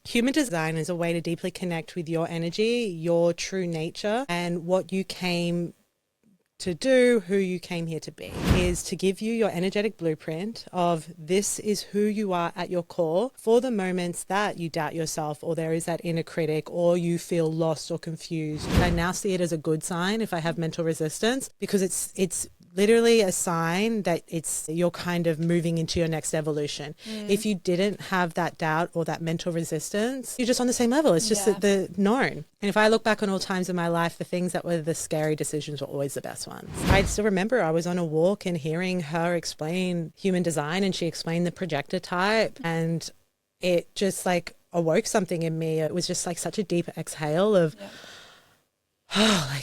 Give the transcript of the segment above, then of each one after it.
Human design is a way to deeply connect with your energy, your true nature, and what you came to do, who you came here to be, is to give you your energetic blueprint of this is who you are at your core for the moments that you doubt yourself or there is that inner critic or you feel lost or confused. I now see it as a good sign if I have mental resistance, because it's literally a sign that you're kind of moving into your next evolution. If you didn't have that doubt or that mental resistance, you're just on the same level. It's just the known. And if I look back on all times in my life, the things that were the scary decisions were always the best ones. I still remember I was on a walk and hearing her explain human design, and she explained the projector type, and it just like awoke something in me. It was just like such a deep exhale of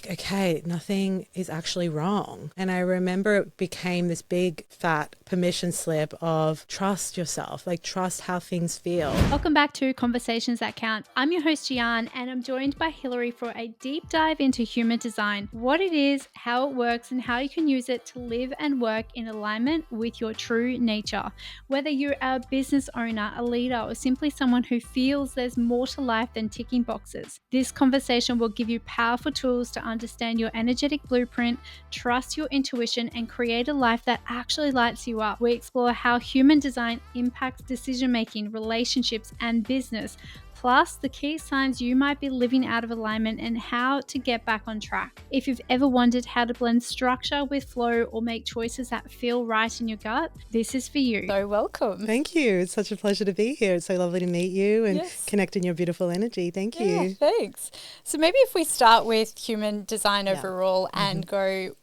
okay, nothing is actually wrong. And I remember it became this big fat permission slip of trust yourself, like trust how things feel. Welcome back to Conversations That Count. I'm your host Jeihan, and I'm joined by Hilary for a deep dive into human design, what it is, how it works, and how you can use it to live and work in alignment with your true nature. Whether you're a business owner, a leader, or simply someone who feels there's more to life than ticking boxes, this conversation will give you powerful tools to understand your energetic blueprint, trust your intuition, and create a life that actually lights you up. We explore how human design impacts decision-making, relationships, and business, plus the key signs you might be living out of alignment and how to get back on track. If you've ever wondered how to blend structure with flow or make choices that feel right in your gut, this is for you. So welcome. Thank you. It's such a pleasure to be here. It's so lovely to meet you and connect in your beautiful energy. Thank you. Yeah, thanks. So maybe if we start with human design overall and go,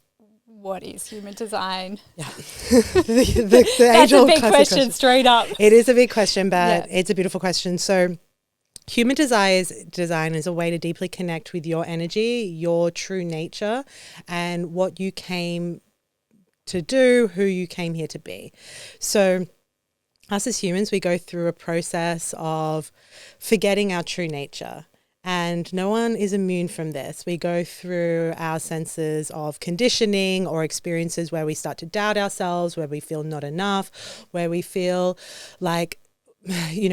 what is human design? Yeah. the That's a big question straight up. It is a big question, but it's a beautiful question. So human design is a way to deeply connect with your energy, your true nature, and what you came to do, who you came here to be. So us as humans, we go through a process of forgetting our true nature. And no one is immune from this. We go through our senses of conditioning or experiences where we start to doubt ourselves, where we feel not enough, where we feel like,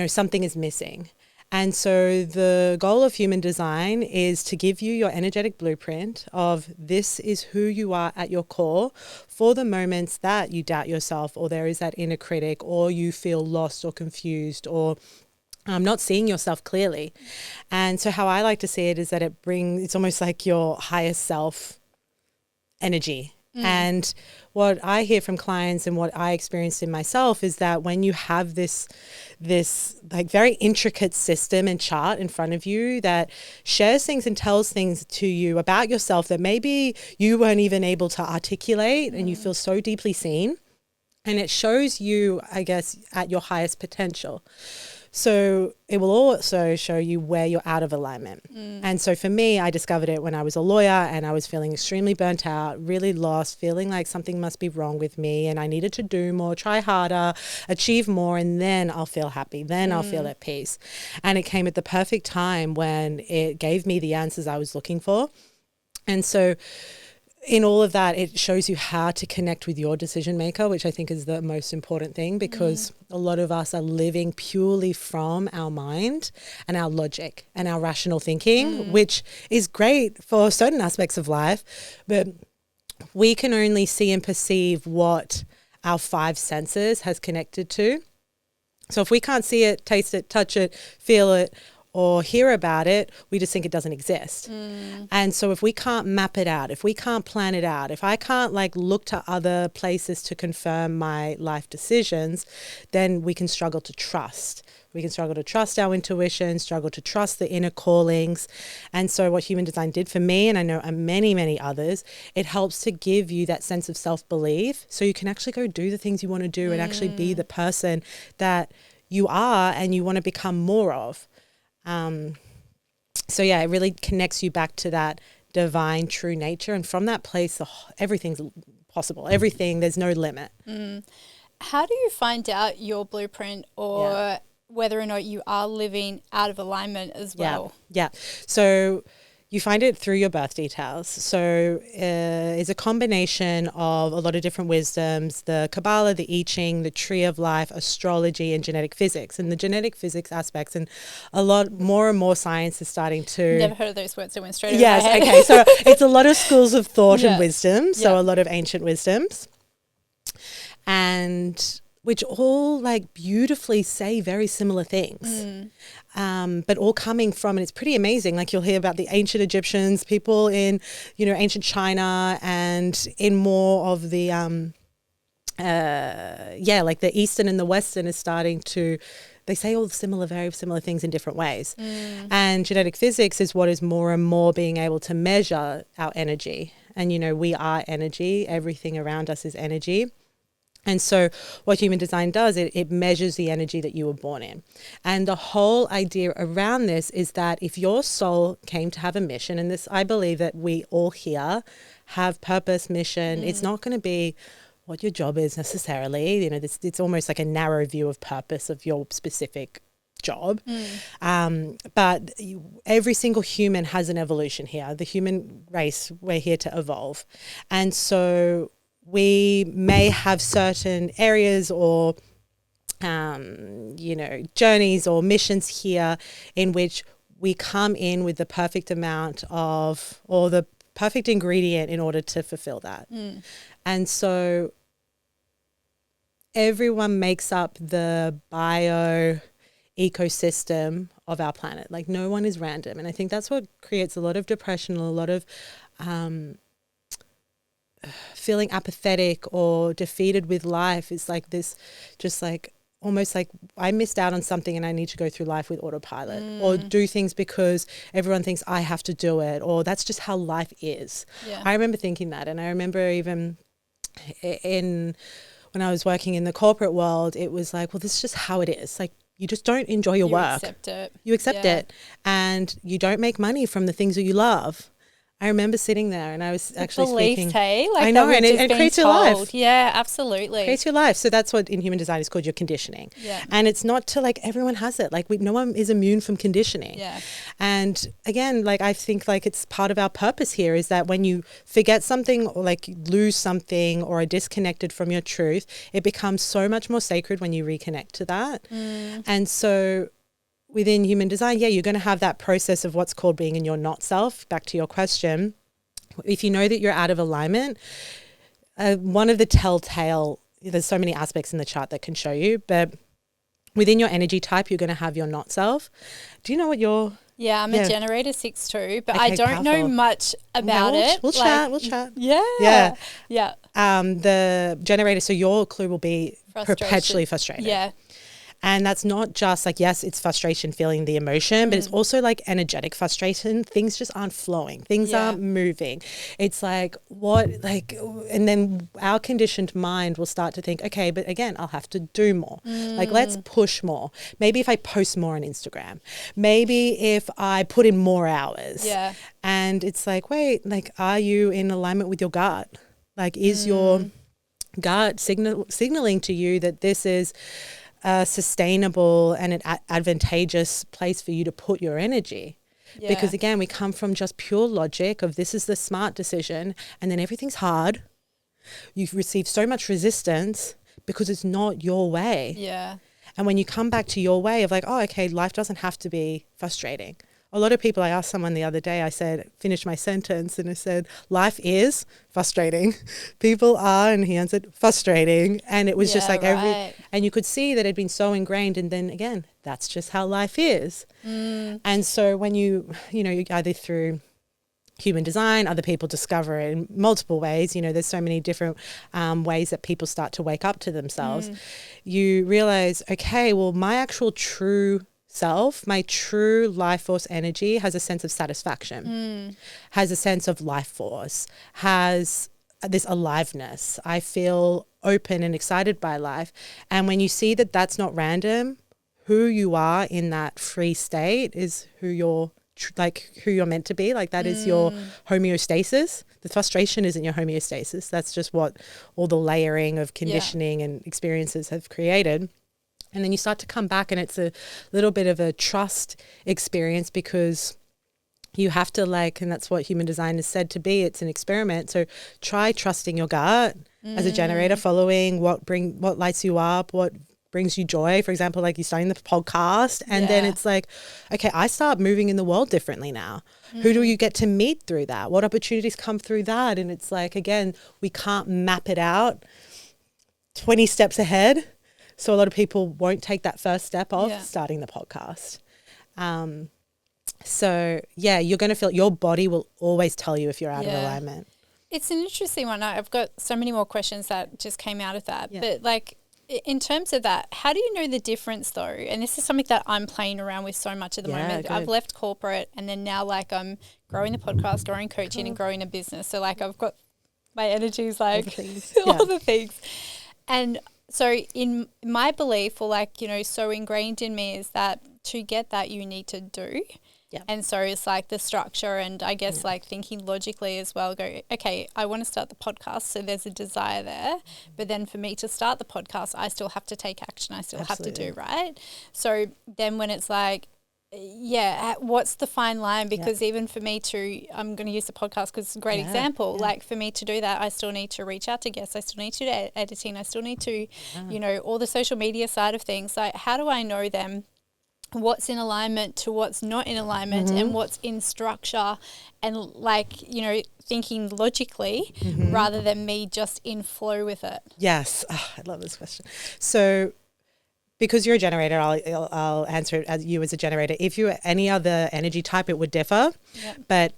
something is missing. And so the goal of human design is to give you your energetic blueprint of this is who you are at your core for the moments that you doubt yourself or there is that inner critic or you feel lost or confused or not seeing yourself clearly. And so how I like to see it is that it's almost like your highest self energy. And what I hear from clients and what I experienced in myself is that when you have this like very intricate system and chart in front of you that shares things and tells things to you about yourself that maybe you weren't even able to articulate and you feel so deeply seen, and it shows you, I guess, at your highest potential. So it will also show you where you're out of alignment. And so for me, I discovered it when I was a lawyer and I was feeling extremely burnt out, really lost, feeling like something must be wrong with me and I needed to do more, try harder, achieve more, and then I'll feel happy. Then I'll feel at peace. And it came at the perfect time when it gave me the answers I was looking for. And so in all of that, it shows you how to connect with your decision maker, which I think is the most important thing, because a lot of us are living purely from our mind and our logic and our rational thinking, which is great for certain aspects of life, but we can only see and perceive what our five senses has connected to. So if we can't see it, taste it, touch it, feel it, or hear about it, we just think it doesn't exist. And so if we can't map it out, if we can't plan it out, if I can't look to other places to confirm my life decisions, then we can struggle to trust. We can struggle to trust our intuition, struggle to trust the inner callings. And so what human design did for me, and I know many, many others, it helps to give you that sense of self-belief so you can actually go do the things you want to do and actually be the person that you are and you want to become more of. So it really connects you back to that divine true nature. And from that place, everything's possible. Everything, there's no limit. How do you find out your blueprint or whether or not you are living out of alignment as well? Yeah. So you find it through your birth details. So it's a combination of a lot of different wisdoms, the Kabbalah, the I Ching, the Tree of Life, astrology, and genetic physics. And the genetic physics aspects, and a lot more and more science is starting to... Never heard of those words, so it went straight over Yes, my head. okay. So it's a lot of schools of thought Yeah. and wisdom, so Yeah. a lot of ancient wisdoms. And which all like beautifully say very similar things, but all coming from, and it's pretty amazing. Like you'll hear about the ancient Egyptians, people in, you know, ancient China, and in more of the, like the Eastern and the Western is starting to, they say all similar, very similar things in different ways. And genetic physics is what is more and more being able to measure our energy. And, you know, we are energy. Everything around us is energy. And so what human design does, it measures the energy that you were born in. And the whole idea around this is that if your soul came to have a mission, and this, I believe that we all here have purpose, mission. It's not going to be what your job is necessarily. You know, it's almost like a narrow view of purpose of your specific job. But every single human has an evolution here. The human race, we're here to evolve. And so we may have certain areas or, journeys or missions here in which we come in with the perfect amount of, or the perfect ingredient in order to fulfill that. And so everyone makes up the bio ecosystem of our planet. Like no one is random. And I think that's what creates a lot of depression, a lot of, feeling apathetic or defeated with life. Is like this, just like almost like I missed out on something and I need to go through life with autopilot or do things because everyone thinks I have to do it, or that's just how life is. I remember thinking that, and I remember even when I was working in the corporate world, it was like, well, this is just how it is. Like you just don't enjoy your work. You accept it, and you don't make money from the things that you love. I remember sitting there and I was actually speaking. Hey? Like I know, and it creates your life. Yeah, absolutely. Creates your life. So that's what in human design is called your conditioning. And it's not to like, everyone has it. Like no one is immune from conditioning. And again, like I think like it's part of our purpose here is that when you forget something or like lose something or are disconnected from your truth, it becomes so much more sacred when you reconnect to that. And so within human design, you're going to have that process of what's called being in your not self. Back to your question, if you know that you're out of alignment, one of the telltale, there's so many aspects in the chart that can show you, but within your energy type, you're going to have your not self. Do you know what your... Yeah, I'm a generator 6-2, but okay, I don't know much about it. We'll chat. Yeah. The generator, so your clue will be perpetually frustrated. Yeah. And that's not just like, yes, it's frustration, feeling the emotion, but it's also like energetic frustration. Things just aren't flowing. Things aren't moving. It's like, and then our conditioned mind will start to think, okay, but again, I'll have to do more. Like, let's push more. Maybe if I post more on Instagram, maybe if I put in more hours. And it's like, wait, like, are you in alignment with your gut? Like, is your gut signaling to you that this is a sustainable and an advantageous place for you to put your energy? Because again, we come from just pure logic of this is the smart decision, and then everything's hard. You've received so much resistance because it's not your way. And when you come back to your way of like, oh, okay, life doesn't have to be frustrating. A lot of people, I asked someone the other day, I said, finished my sentence, and I said, life is frustrating. People are, and he answered, frustrating. And it was just like and you could see that it had been so ingrained. And then again, that's just how life is. And so when you either through human design, other people discover it in multiple ways. There's so many different ways that people start to wake up to themselves. You realize, okay, well, my actual true self, my true life force energy has a sense of satisfaction, has a sense of life force, has this aliveness. I feel open and excited by life. And when you see that that's not random, who you are in that free state is who you're meant to be. Like that is your homeostasis. The frustration isn't your homeostasis. That's just what all the layering of conditioning and experiences have created. And then you start to come back, and it's a little bit of a trust experience because You have to and that's what human design is said to be. It's an experiment. So try trusting your gut as a generator, following what lights you up, what brings you joy. For example, like you're starting the podcast, and then it's like, okay, I start moving in the world differently now. Who do you get to meet through that? What opportunities come through that? And it's like, again, we can't map it out 20 steps ahead. So a lot of people won't take that first step of starting the podcast. So yeah, you're going to feel, your body will always tell you if you're out of alignment. It's an interesting one. I've got so many more questions that just came out of that. But like, in terms of that, how do you know the difference though? And this is something that I'm playing around with so much at the moment. Good. I've left corporate, and then now like I'm growing the podcast, growing coaching, and growing a business. So like I've got my energies like all the things. And so in my belief, or like, you know, so ingrained in me is that to get that you need to do. Yeah. And so it's like the structure, and I guess like thinking logically as well, go, okay, I want to start the podcast. So there's a desire there. But then for me to start the podcast, I still have to take action. I still have to do, right? So then when it's like, what's the fine line? Because even for me to, I'm going to use the podcast because it's a great example. Like for me to do that, I still need to reach out to guests. I still need to do editing. I still need to, you know, all the social media side of things. Like how do I know them? What's in alignment to what's not in alignment, and what's in structure, and like, you know, thinking logically rather than me just in flow with it. Yes. Oh, I love this question. So because you're a generator, I'll answer it as you as a generator. If you're any other energy type, it would differ. Yep. But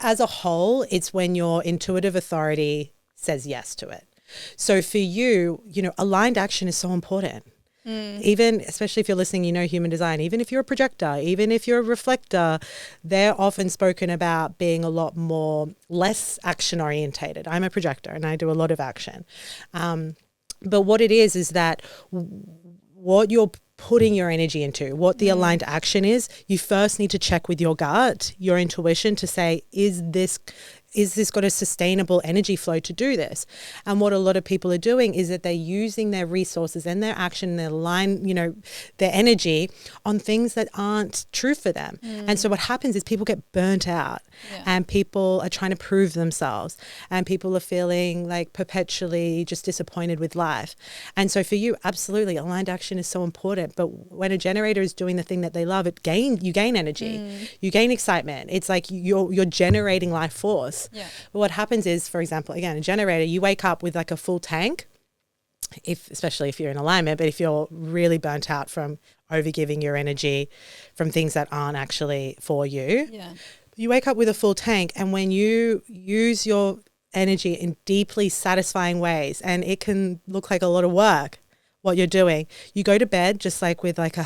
as a whole, it's when your intuitive authority says yes to it. So for you, you know, aligned action is so important. Even, especially if you're listening, you know, human design, even if you're a projector, even if you're a reflector, they're often spoken about being a lot less action orientated. I'm a projector and I do a lot of action. But what it is that what you're putting your energy into, what the aligned action is, you first need to check with your gut, your intuition to say, is this got a sustainable energy flow to do this? And what a lot of people are doing is that they're using their resources and their action, their line, you know, their energy on things that aren't true for them. And so what happens is people get burnt out and people are trying to prove themselves, and people are feeling like perpetually just disappointed with life. And so for you, absolutely, aligned action is so important. But when a generator is doing the thing that they love, you gain energy, you gain excitement. It's like you're generating life force. Yeah. But what happens is, for example, again, a generator, you wake up with like a full tank, especially if you're in alignment, but if you're really burnt out from overgiving your energy from things that aren't actually for you, you wake up with a full tank. And when you use your energy in deeply satisfying ways, and it can look like a lot of work, what you're doing, you go to bed just like with like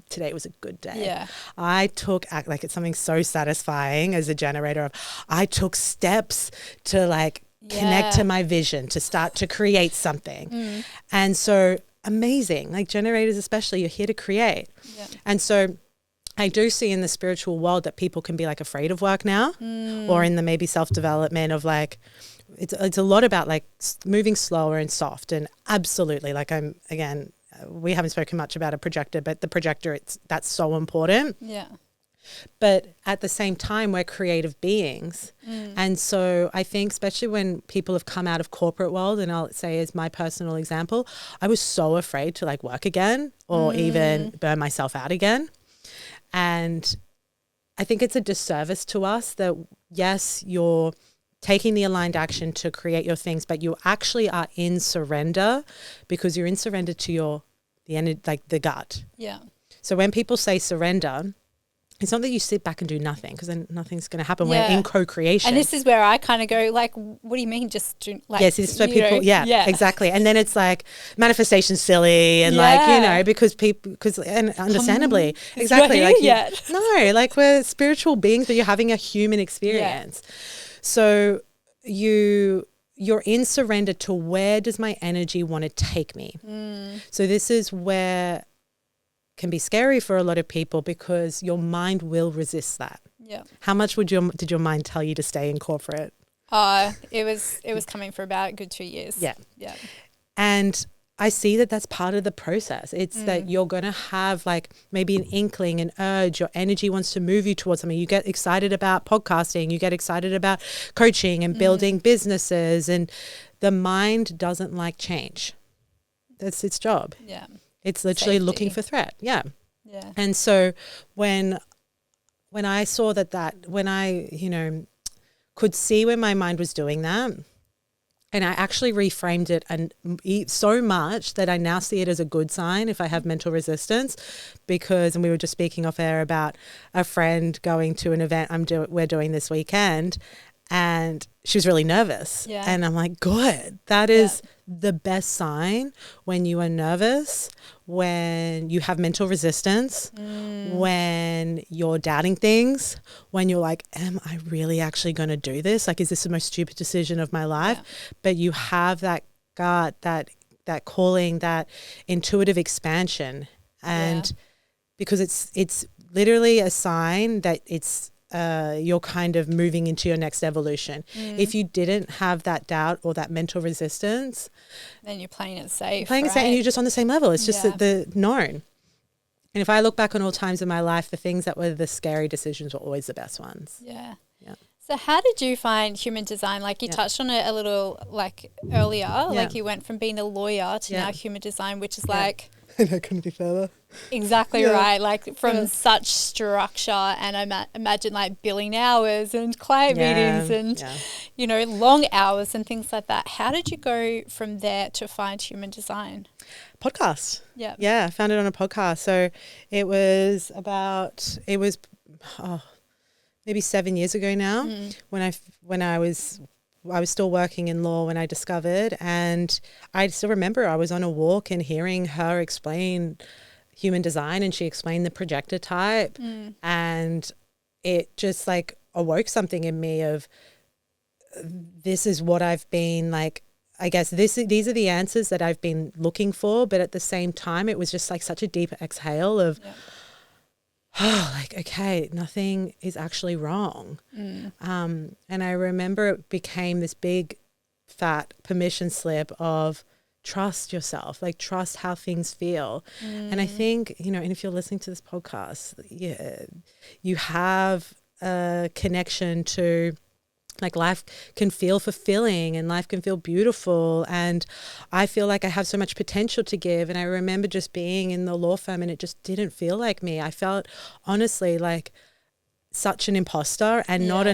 today was a good day. Yeah. I took like it's something so satisfying as a generator of I took steps to like connect to my vision, to start to create something. And so amazing, like generators especially, you're here to create. Yeah. And so I do see in the spiritual world that people can be like afraid of work now, or in the maybe self-development of like, it's a lot about like moving slower and soft. And absolutely, like we haven't spoken much about a projector, but the projector, that's so important. Yeah. But at the same time, we're creative beings. And so I think especially when people have come out of corporate world, and I'll say as my personal example, I was so afraid to like work again or even burn myself out again. And I think it's a disservice to us that, yes, you're taking the aligned action to create your things, but you actually are in surrender because you're in surrender to the gut. Yeah. So when people say surrender, it's not that you sit back and do nothing, because then nothing's going to happen. We're in co-creation. And this is where I kind of go like, what do you mean just do, like, yes, it's for people. Yeah, exactly. And then it's like manifestation's silly and like, you know, because and understandably, exactly. Like no, like we're spiritual beings, but you're having a human experience. Yeah. So you're in surrender to where does my energy want to take me? So this is where can be scary for a lot of people because your mind will resist that. Yeah. How much did your mind tell you to stay in corporate? It was coming for about a good 2 years. Yeah. Yeah. And I see that that's part of the process. It's that you're going to have like maybe an inkling, an urge, your energy wants to move you towards something. You get excited about podcasting, you get excited about coaching and building businesses, and the mind doesn't like change. That's its job. Yeah. It's literally looking for threat. Yeah. Yeah. And so when I saw when I, you know, could see when my mind was doing that, and I actually reframed it and so much that I now see it as a good sign if I have mental resistance, and we were just speaking off air about a friend going to an event we're doing this weekend, and she was really nervous. Yeah. And I'm like, good. That is the best sign when you are nervous, when you have mental resistance, when you're doubting things, when you're like, am I really actually going to do this? Like, is this the most stupid decision of my life? Yeah. But you have that gut, that calling, that intuitive expansion. And because it's literally a sign that you're kind of moving into your next evolution. If you didn't have that doubt or that mental resistance, then you're playing it safe. It safe, and you're just on the same level. It's just the known. And if I look back on all times in my life, the things that were the scary decisions were always the best ones. Yeah. Yeah. So how did you find human design? Like you touched on it a little like earlier, like you went from being a lawyer to now human design, which is like that couldn't be further. Exactly right. Like from such structure, and I imagine like billing hours and client meetings and, you know, long hours and things like that. How did you go from there to find human design? Podcast. Yeah. Yeah. I found it on a podcast. So it was maybe 7 years ago now when I was still working in law when I discovered, and I still remember I was on a walk and hearing her explain human design, and she explained the projector type, and it just like awoke something in me of this is what I've been like, I guess these are the answers that I've been looking for, but at the same time it was just like such a deep exhale of like, okay, nothing is actually wrong. And I remember it became this big fat permission slip of trust yourself, like trust how things feel. And I think, you know, and if you're listening to this podcast, you have a connection to like life can feel fulfilling and life can feel beautiful. And I feel like I have so much potential to give. And I remember just being in the law firm and it just didn't feel like me. I felt honestly like such an imposter, and not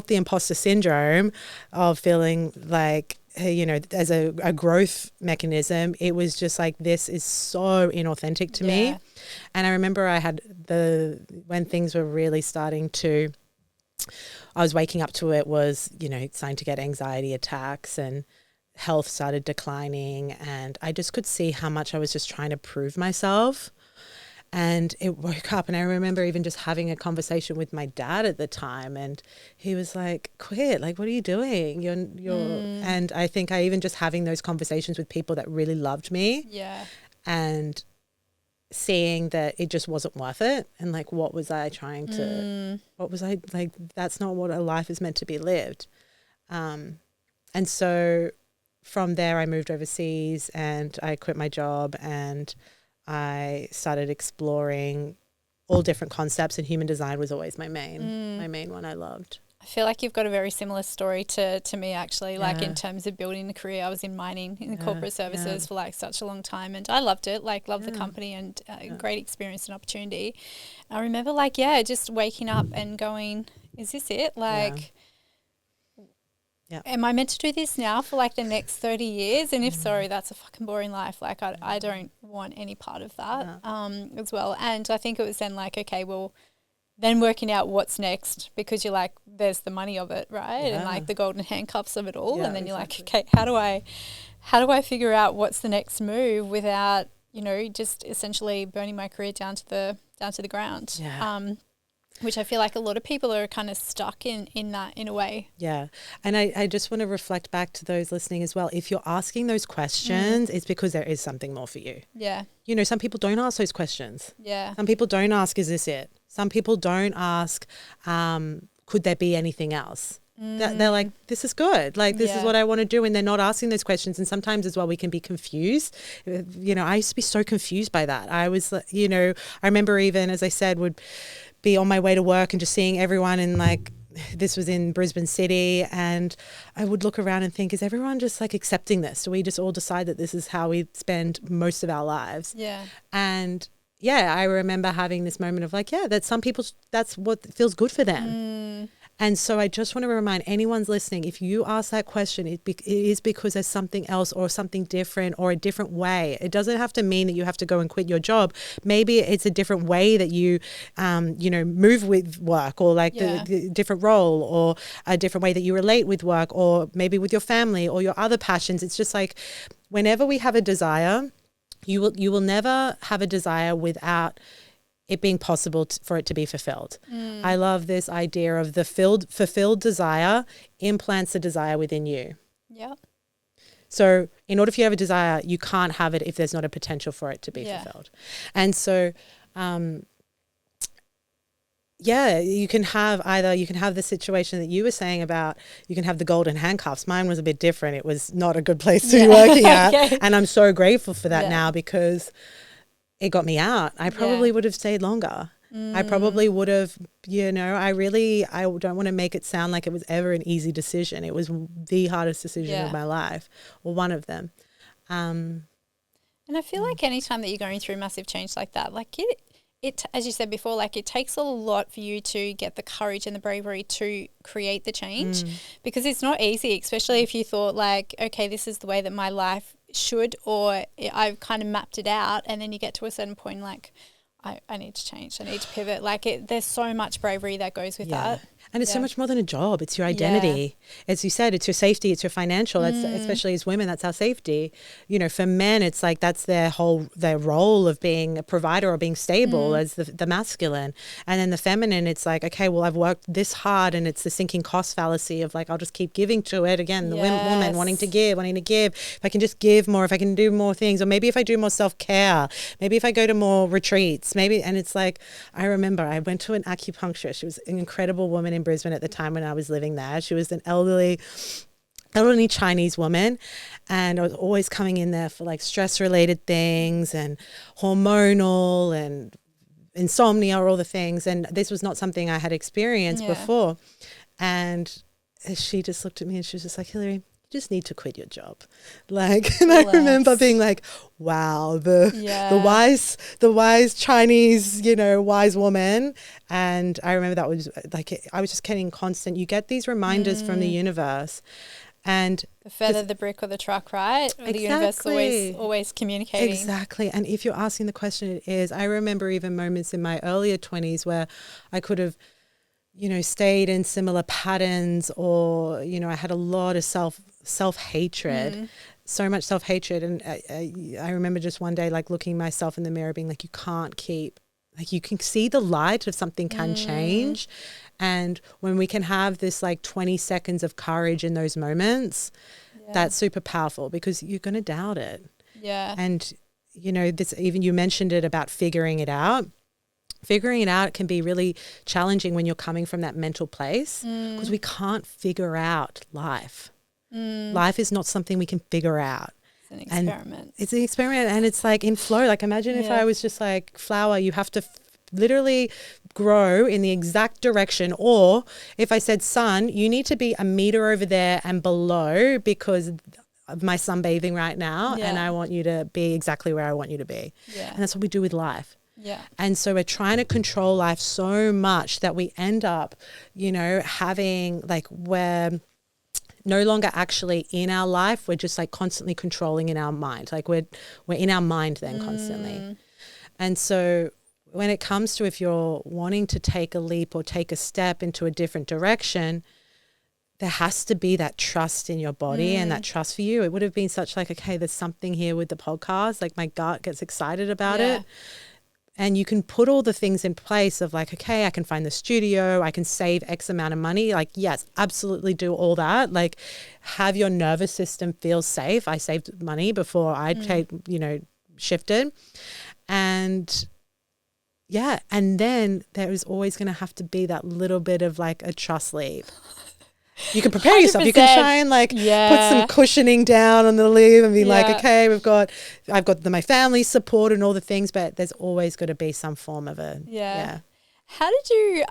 the imposter syndrome of feeling like, you know, as a growth mechanism. It was just like, this is so inauthentic to me. And I remember I had when things were really starting to, I was waking up to it, was, you know, starting to get anxiety attacks and health started declining, and I just could see how much I was just trying to prove myself. And it woke up, and I remember even just having a conversation with my dad at the time, and he was like, quit, like, what are you doing? And I think I even just having those conversations with people that really loved me, and seeing that it just wasn't worth it, and like, what was I trying to, what was I like, that's not what a life is meant to be lived. And so from there I moved overseas and I quit my job, and I started exploring all different concepts, and human design was always my main one I loved. I feel like you've got a very similar story to me, actually, like in terms of building the career. I was in mining, in corporate services for like such a long time, and I loved it, like loved the company, and great experience and opportunity. I remember like, just waking up and going, is this it? Like, am I meant to do this now for like the next 30 years? And if so, that's a fucking boring life. Like I don't want any part of that as well. And I think it was then like, okay, well, then working out what's next, because you're like, there's the money of it, right? And like the golden handcuffs of it all. And then you're like, okay, how do I figure out what's the next move without, you know, just essentially burning my career down to the ground? Which I feel like a lot of people are kind of stuck in that in a way. Yeah. And I just want to reflect back to those listening as well. If you're asking those questions, it's because there is something more for you. Yeah. You know, some people don't ask those questions. Yeah. Some people don't ask, is this it? Some people don't ask, could there be anything else? That they're like, this is good. Like, this is what I want to do. And they're not asking those questions. And sometimes as well, we can be confused. You know, I used to be so confused by that. I was, you know, I remember even, as I said, would be on my way to work and just seeing everyone in like, this was in Brisbane City, and I would look around and think, is everyone just like accepting this? Do we just all decide that this is how we spend most of our lives? Yeah. And I remember having this moment of like, that some people, that's what feels good for them. And so I just want to remind anyone's listening, if you ask that question, it is because there's something else or something different or a different way. It doesn't have to mean that you have to go and quit your job. Maybe it's a different way that you, you know, move with work, or like the different role, or a different way that you relate with work, or maybe with your family or your other passions. It's just like, whenever we have a desire, you will never have a desire without it being possible for it to be fulfilled. I love this idea of the fulfilled desire implants a desire within you. Yeah. So in order for you to have a desire, you can't have it if there's not a potential for it to be fulfilled. And so, you can have the situation that you were saying about, you can have the golden handcuffs. Mine was a bit different. It was not a good place to be working at. Okay. And I'm so grateful for that now, because it got me out. I probably would have stayed longer. I probably would have, you know, I don't want to make it sound like it was ever an easy decision. It was the hardest decision of my life, or one of them. And I feel like anytime that you're going through massive change like that, like it, as you said before, like it takes a lot for you to get the courage and the bravery to create the change, because it's not easy, especially if you thought like, okay, this is the way that my life should, or I've kind of mapped it out, and then you get to a certain point like, I need to change, I need to pivot. Like there's so much bravery that goes with that. And it's so much more than a job. It's your identity. As you said, it's your safety, it's your financial. That's, especially as women, that's our safety. You know, for men, it's like that's their role of being a provider or being stable as the masculine. And then the feminine, it's like, okay, well, I've worked this hard, and it's the sinking cost fallacy of like, I'll just keep giving to it. Again, the woman wanting to give. If I can just give more, if I can do more things, or maybe if I do more self-care, maybe if I go to more retreats, maybe. And it's like, I remember I went to an acupuncturist. She was an incredible woman in Brisbane at the time when I was living there. She was an elderly Chinese woman, and I was always coming in there for like stress related things and hormonal and insomnia, or all the things. And this was not something I had experienced before. And she just looked at me and she was just like, Hilary, you just need to quit your job. Like, and I remember being like, wow, the wise Chinese, you know, wise woman. And I remember that was like, I was just getting constant, you get these reminders from the universe. And the feather, the brick, or the truck, right? Or the universe always communicating. Exactly. And if you're asking the question, it is. I remember even moments in my earlier 20s where I could have, you know, stayed in similar patterns, or, you know, I had a lot of self-hatred, so much self-hatred. And I remember just one day, like looking myself in the mirror being like, you can't keep, like, you can see the light of something can change. And when we can have this like 20 seconds of courage in those moments, that's super powerful, because you're going to doubt it. Yeah. And, you know, this, even you mentioned it about figuring it out. Figuring it out can be really challenging when you're coming from that mental place, because we can't figure out life. Life is not something we can figure out. It's an experiment. It's an experiment, and it's like in flow. Like imagine if I was just like flower, you have to literally grow in the exact direction. Or if I said sun, you need to be a meter over there and below because of my sunbathing right now, and I want you to be exactly where I want you to be. And that's what we do with life. And so we're trying to control life so much that we end up, you know, having like, we're no longer actually in our life. We're just like constantly controlling in our mind. Like we're in our mind then constantly. And so when it comes to, if you're wanting to take a leap or take a step into a different direction, there has to be that trust in your body and that trust for you. It would have been such like, okay, there's something here with the podcast. Like my gut gets excited about it. And you can put all the things in place of like, okay, I can find the studio, I can save X amount of money. Like, yes, absolutely do all that. Like have your nervous system feel safe. I saved money before I shifted. And and then there is always going to have to be that little bit of like a trust leap. You can prepare yourself. You can try and like put some cushioning down on the leave and be like, okay, I've got my family's support and all the things, but there's always got to be some form of a How did you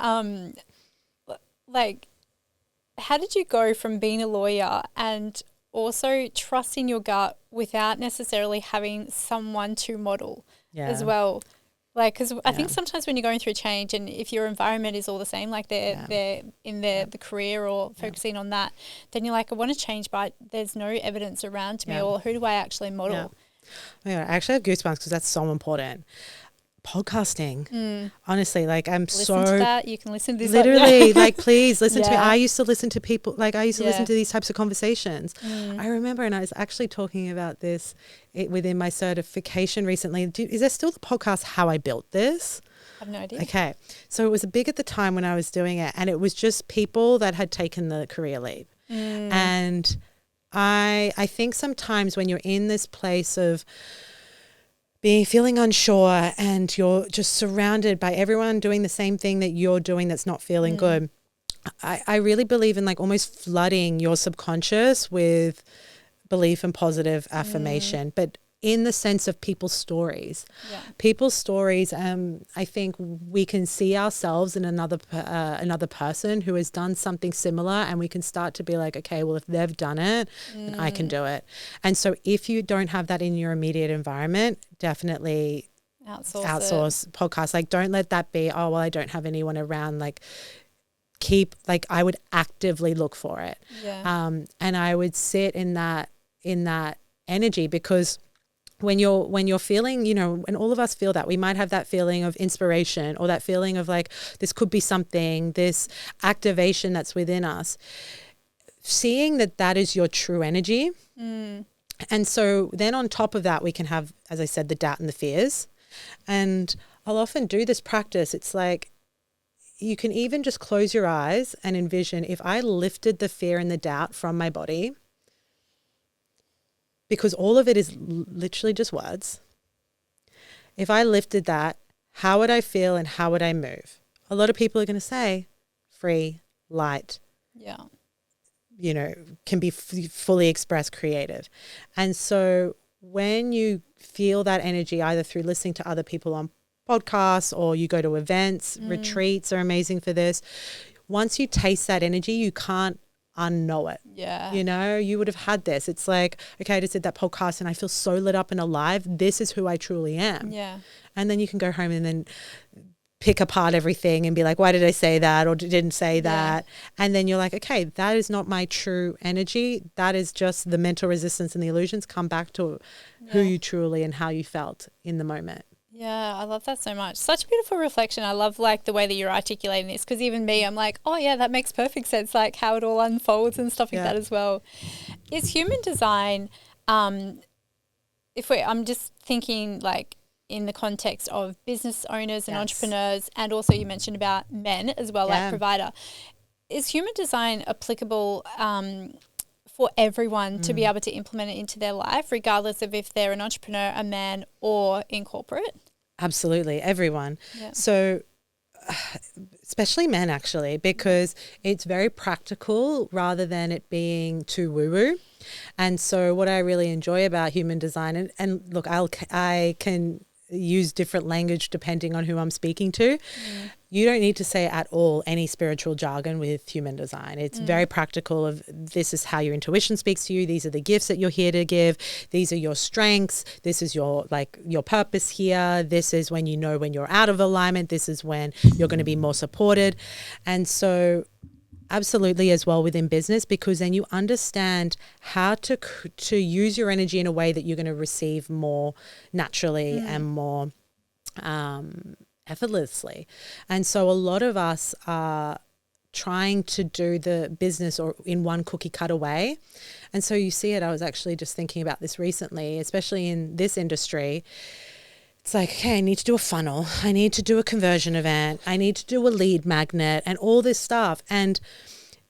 how did you go from being a lawyer and also trusting your gut without necessarily having someone to model as well? Like, because I think sometimes when you're going through change and if your environment is all the same, like they're in the career or focusing on that, then you're like, I want to change, but there's no evidence around me, or who do I actually model? Yeah, I actually have goosebumps because that's so important. Podcasting, honestly, like listen to that. You can listen to this. Literally, like, please listen to me. I used to listen to people, like I used to listen to these types of conversations. I remember, and I was actually talking about this within my certification recently. Is there still the podcast How I Built This? I have no idea. Okay. So it was big at the time when I was doing it, and it was just people that had taken the career leap. And I think sometimes when you're in this place of feeling unsure and you're just surrounded by everyone doing the same thing that you're doing that's not feeling good, I really believe in like almost flooding your subconscious with belief and positive affirmation, but in the sense of people's stories. People's stories, I think we can see ourselves in another person who has done something similar, and we can start to be like, okay, well, if they've done it, then I can do it. And so if you don't have that in your immediate environment, definitely outsource podcasts. Like, don't let that be, oh, well, I don't have anyone around. Like, I would actively look for it. And I would sit in that energy, because when you're feeling, and all of us feel that, we might have that feeling of inspiration or that feeling of like, this could be something, this activation that's within us, seeing that is your true energy. And so then on top of that, we can have, as I said, the doubt and the fears. And I'll often do this practice. It's like, you can even just close your eyes and envision, if I lifted the fear and the doubt from my body, because all of it is literally just words. If I lifted that, how would I feel and how would I move? A lot of people are going to say free, light, can be fully expressed, creative. And so when you feel that energy, either through listening to other people on podcasts or you go to events, retreats are amazing for this. Once you taste that energy, you can't unknow it. You would have had this. It's like, okay, I just did that podcast and I feel so lit up and alive. This is who I truly am. And then you can go home and then pick apart everything and be like, why did I say that or didn't say that? And then you're like, okay, that is not my true energy. That is just the mental resistance and the illusions. Come back to who you truly and how you felt in the moment. Yeah, I love that so much. Such a beautiful reflection. I love like the way that you're articulating this, because even me, I'm like, oh yeah, that makes perfect sense, like how it all unfolds and stuff like that as well. Is human design, I'm just thinking like in the context of business owners and entrepreneurs, and also you mentioned about men as well, like provider. Is human design applicable for everyone to be able to implement it into their life, regardless of if they're an entrepreneur, a man, or in corporate? Absolutely, everyone. So especially men, actually, because it's very practical rather than it being too woo-woo. And so what I really enjoy about human design, and look, I can use different language depending on who I'm speaking to. You don't need to say at all any spiritual jargon with human design. It's very practical of, this is how your intuition speaks to you. These are the gifts that you're here to give. These are your strengths. This is your purpose here. This is when you know when you're out of alignment. This is when you're going to be more supported. And so absolutely as well within business, because then you understand how to use your energy in a way that you're going to receive more naturally and more effortlessly. And so a lot of us are trying to do the business or in one cookie cutter way. And so you see it, I was actually just thinking about this recently, especially in this industry. It's like, okay, I need to do a funnel. I need to do a conversion event. I need to do a lead magnet and all this stuff. And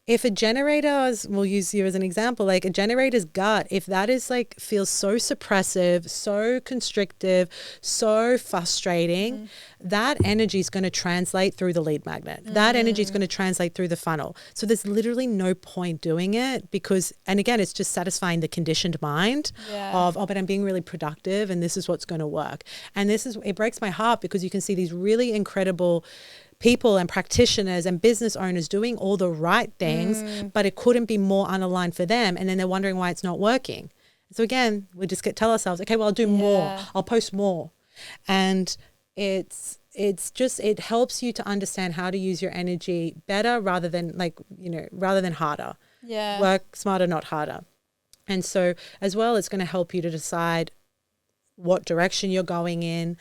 if a generator's, we'll use you as an example, like a generator's gut, if that is like feels so suppressive, so constrictive, so frustrating, that energy is going to translate through the lead magnet. That energy is going to translate through the funnel. So there's literally no point doing it because, and again, it's just satisfying the conditioned mind of, oh, but I'm being really productive and this is what's going to work. And it breaks my heart because you can see these really incredible people and practitioners and business owners doing all the right things, but it couldn't be more unaligned for them. And then they're wondering why it's not working. So again, we just tell ourselves, okay, well, I'll do more. I'll post more. And it helps you to understand how to use your energy better rather than harder. Yeah. Work smarter, not harder. And so as well, it's going to help you to decide what direction you're going in.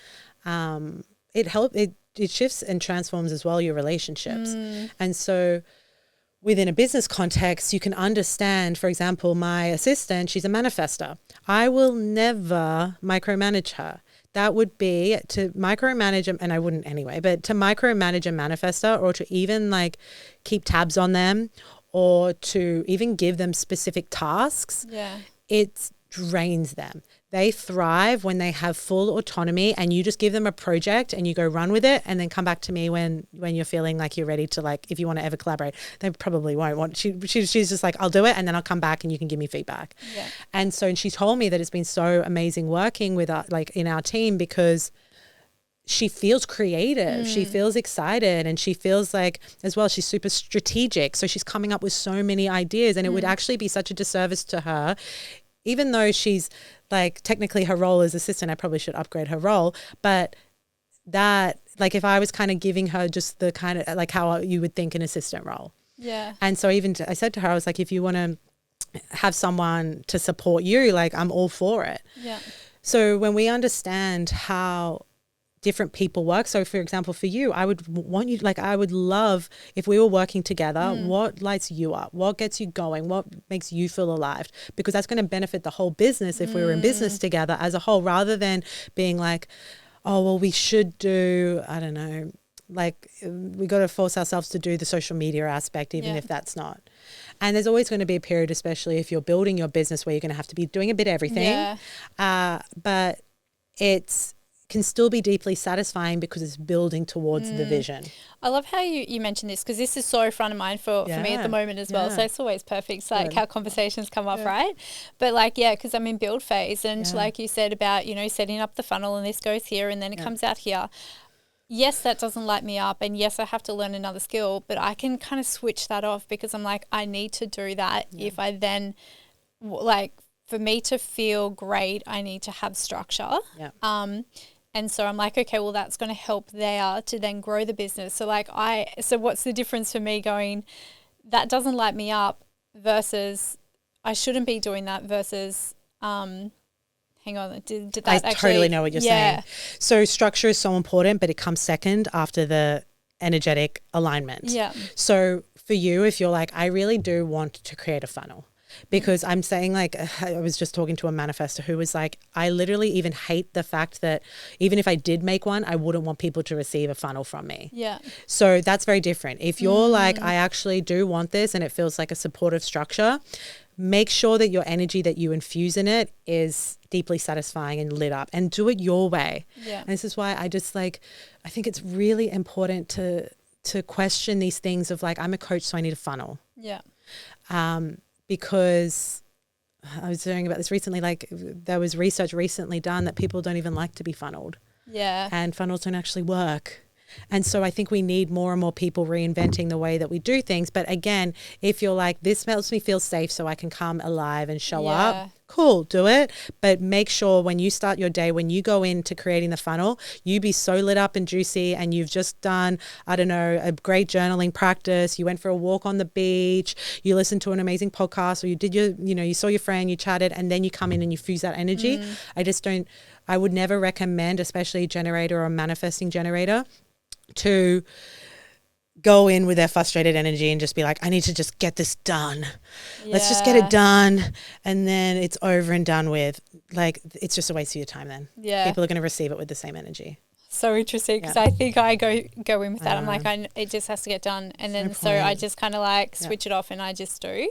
It shifts and transforms as well your relationships. And so within a business context, you can understand, for example, my assistant, she's a manifester. I will never micromanage her. That would be to micromanage them, and I wouldn't anyway, but to micromanage a manifester or to even like keep tabs on them or to even give them specific tasks, it drains them. They thrive when they have full autonomy and you just give them a project and you go run with it and then come back to me when you're feeling like you're ready to, like, if you want to ever collaborate. They probably won't want, she's just like, I'll do it and then I'll come back and you can give me feedback. Yeah. And she told me that it's been so amazing working with like in our team because she feels creative, she feels excited, and she feels like, as well, she's super strategic. So she's coming up with so many ideas, and it would actually be such a disservice to her, even though she's like technically her role as assistant. I probably should upgrade her role, but that, like, if I was kind of giving her just the kind of like how you would think an assistant role. Yeah. And so I said to her, I was like, if you want to have someone to support you, like, I'm all for it. Yeah. So when we understand how different people work. So for example, for you, I would want you, like, I would love if we were working together, what lights you up, what gets you going, what makes you feel alive, because that's going to benefit the whole business if we were in business together as a whole, rather than being like, oh, well, we should do, I don't know, like we got to force ourselves to do the social media aspect, even if that's not. And there's always going to be a period, especially if you're building your business, where you're going to have to be doing a bit of everything. But it's can still be deeply satisfying because it's building towards the vision. I love how you mentioned this, because this is so front of mind for me at the moment as well. So it's always perfect. It's like how conversations come up, right? But like, because I'm in build phase, and like you said about, setting up the funnel, and this goes here and then it comes out here. Yes, that doesn't light me up, and yes, I have to learn another skill, but I can kind of switch that off because I'm like, I need to do that. If I then, like, for me to feel great, I need to have structure. And so I'm like, okay, well, that's going to help there to then grow the business. So like so what's the difference for me going, that doesn't light me up versus I shouldn't be doing that versus, hang on, did that I actually? Totally know what you're saying. So structure is so important, but it comes second after the energetic alignment. Yeah. So for you, if you're like, I really do want to create a funnel, because I'm saying, like, I was just talking to a manifestor who was like, I literally even hate the fact that even if I did make one, I wouldn't want people to receive a funnel from me. Yeah. So that's very different. If you're like, I actually do want this and it feels like a supportive structure, make sure that your energy that you infuse in it is deeply satisfying and lit up, and do it your way. Yeah. And this is why I just like, I think it's really important to question these things of like, I'm a coach, so I need a funnel. Yeah. Because I was hearing about this recently, like there was research recently done that people don't even like to be funneled. Yeah. And funnels don't actually work. And so I think we need more and more people reinventing the way that we do things. But again, if you're like, this helps me feel safe so I can come alive and show up, cool, do it. But make sure when you start your day, when you go into creating the funnel, you be so lit up and juicy, and you've just done, I don't know, a great journaling practice. You went for a walk on the beach, you listened to an amazing podcast, or you did you saw your friend, you chatted, and then you come in and you fuse that energy. I would never recommend, especially a generator or a manifesting generator, to go in with their frustrated energy and just be like, I need to just get this done. Let's just get it done, and then it's over and done with. Like, it's just a waste of your time then. Yeah. People are going to receive it with the same energy. so interesting because I think I go in with that. I'm like, it just has to get done. And then so I just kind of like switch it off and I just do.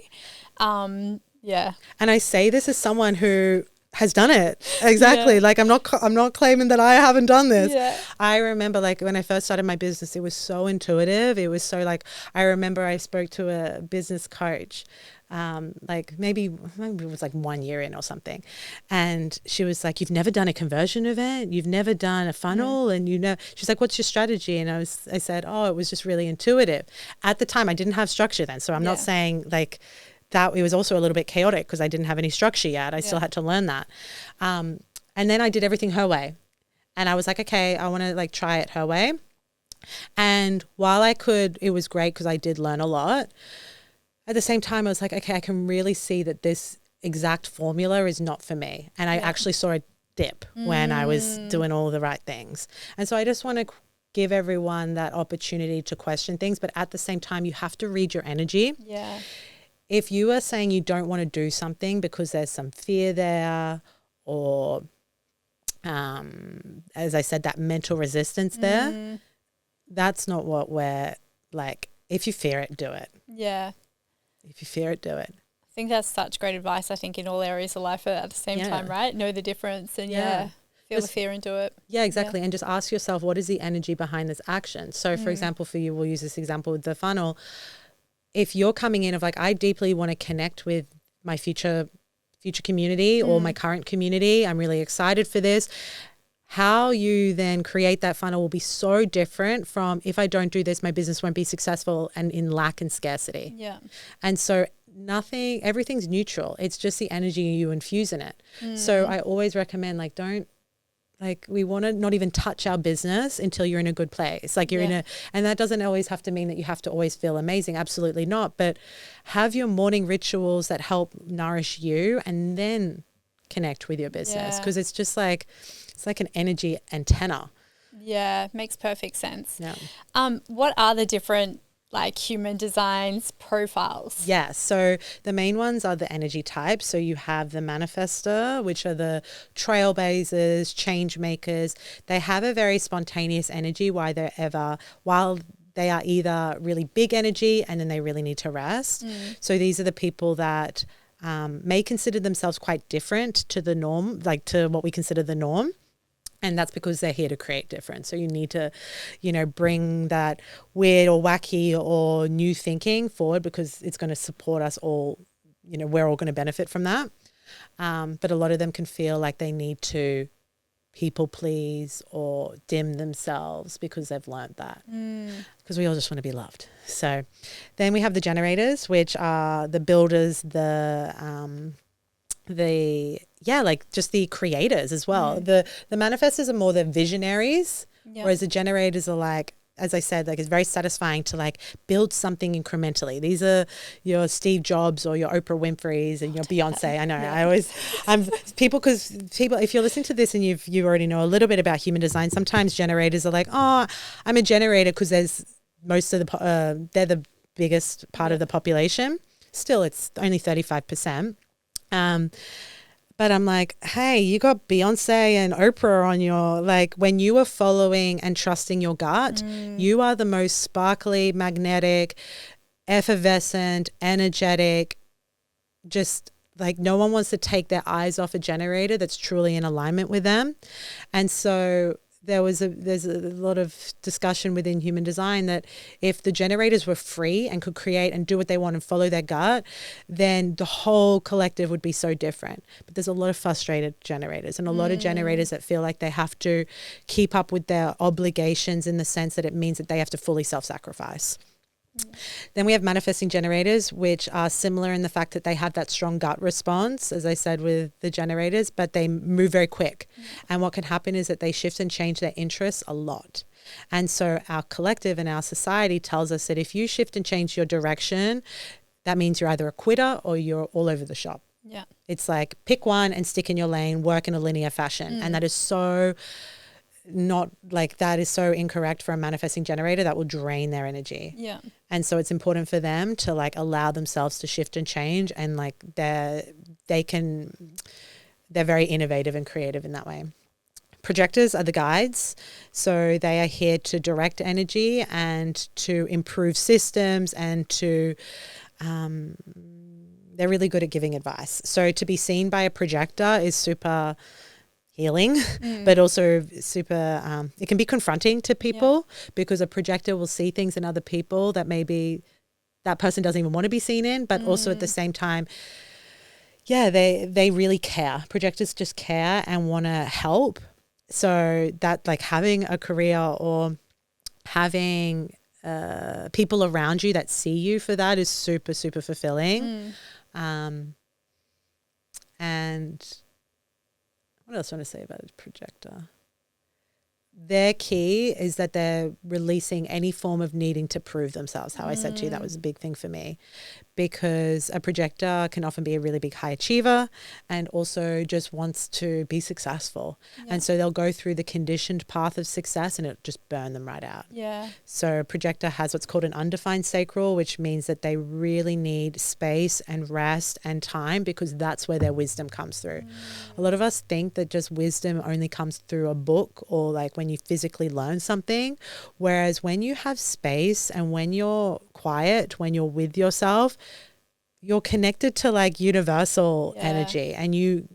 Yeah. And I say this as someone who has done it. Exactly. Like I'm not claiming that I haven't done this. Yeah. I remember like when I first started my business, it was so intuitive. It was so like, I remember I spoke to a business coach, like maybe it was like 1 year in or something. And she was like, you've never done a conversion event. You've never done a funnel. And she's like, what's your strategy? And I said, oh, it was just really intuitive. At the time I didn't have structure then. So I'm not saying like, that it was also a little bit chaotic because I didn't have any structure yet. I still had to learn that. And then I did everything her way. And I was like, okay, I want to like try it her way. And while I could, it was great because I did learn a lot. At the same time, I was like, okay, I can really see that this exact formula is not for me. And I actually saw a dip when I was doing all the right things. And so I just want to give everyone that opportunity to question things. But at the same time, you have to read your energy. Yeah. If you are saying you don't want to do something because there's some fear there or, as I said, that mental resistance there, that's not what we're like. If you fear it, do it. Yeah. If you fear it, do it. I think that's such great advice, I think, in all areas of life at the same time, right? Know the difference and feel the fear and do it. Yeah, exactly. And just ask yourself, what is the energy behind this action? So, for example, for you, we'll use this example with the funnel. If you're coming in of like, I deeply want to connect with my future community or my current community, I'm really excited for this. How you then create that funnel will be so different from if I don't do this, my business won't be successful and in lack and scarcity. Yeah. And so everything's neutral. It's just the energy you infuse in it. So I always recommend we want to not even touch our business until you're in a good place. Like you're and that doesn't always have to mean that you have to always feel amazing. Absolutely not. But have your morning rituals that help nourish you and then connect with your business. Because it's just like, it's like an energy antenna. Yeah. Makes perfect sense. Yeah. What are the different like human designs profiles? Yeah, so the main ones are the energy types. So you have the manifestor, which are the trailblazers, change makers. They have a very spontaneous energy while they are either really big energy and then they really need to rest. So these are the people that may consider themselves quite different to the norm, like to what we consider the norm. And that's because they're here to create difference. So you need to, bring that weird or wacky or new thinking forward because it's going to support us all. We're all going to benefit from that. But a lot of them can feel like they need to people please or dim themselves because they've learned that. Because we all just want to be loved. So then we have the generators, which are the builders, just the creators as well. The manifestors are more the visionaries, whereas the generators are like, as I said, like it's very satisfying to like build something incrementally. These are your Steve Jobs or your Oprah Winfrey's and your Beyonce. I know because people, if you're listening to this and you already know a little bit about human design, sometimes generators are like, oh, I'm a generator because there's most of they're the biggest part of the population. Still, it's only 35%. But I'm like, hey, you got Beyonce and Oprah on your, like when you are following and trusting your gut, you are the most sparkly, magnetic, effervescent, energetic, just like no one wants to take their eyes off a generator that's truly in alignment with them. And so there's a lot of discussion within human design that if the generators were free and could create and do what they want and follow their gut, then the whole collective would be so different. But there's a lot of frustrated generators and a lot of generators that feel like they have to keep up with their obligations in the sense that it means that they have to fully self-sacrifice. Then we have manifesting generators, which are similar in the fact that they have that strong gut response, as I said with the generators, but they move very quick. And what can happen is that they shift and change their interests a lot. And so our collective and our society tells us that if you shift and change your direction, that means you're either a quitter or you're all over the shop. Yeah. It's like pick one and stick in your lane, work in a linear fashion. And that is so incorrect for a manifesting generator. That will drain their energy. Yeah. And so it's important for them to like allow themselves to shift and change, and like they're very innovative and creative in that way. Projectors are the guides. So they are here to direct energy and to improve systems and to, they're really good at giving advice. So to be seen by a projector is super healing, but also super, it can be confronting to people because a projector will see things in other people that maybe that person doesn't even want to be seen in, but also at the same time, they really care. Projectors just care and want to help. So that like having a career or having people around you that see you for that is super, super fulfilling. And what else do I want to say about a projector? Their key is that they're releasing any form of needing to prove themselves. How I said to you, that was a big thing for me, because a projector can often be a really big high achiever and also just wants to be successful. And so they'll go through the conditioned path of success and it just burn them right out. So a projector has what's called an undefined sacral, which means that they really need space and rest and time because that's where their wisdom comes through. A lot of us think that just wisdom only comes through a book or like when you physically learn something, whereas when you have space and when you're quiet, when you're with yourself, you're connected to like universal energy and you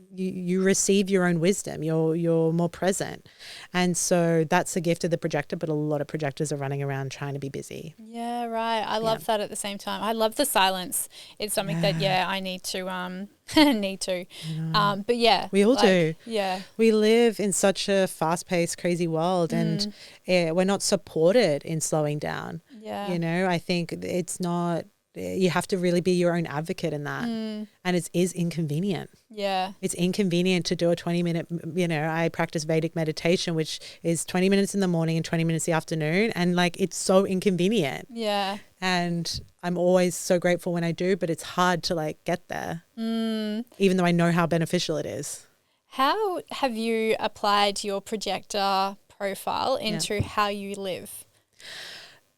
receive your own wisdom. You're more present. And so that's the gift of the projector, but a lot of projectors are running around trying to be busy. Yeah, right. I love that at the same time. I love the silence. It's something that, I need to, but yeah. We all do. Yeah. We live in such a fast-paced, crazy world and we're not supported in slowing down. Yeah. You know, I think it's not, you have to really be your own advocate in that. And it is inconvenient. Yeah. It's inconvenient to do a 20-minute, I practice Vedic meditation, which is 20 minutes in the morning and 20 minutes in the afternoon. And like, it's so inconvenient. Yeah. And I'm always so grateful when I do, but it's hard to like get there, even though I know how beneficial it is. How have you applied your projector profile into how you live?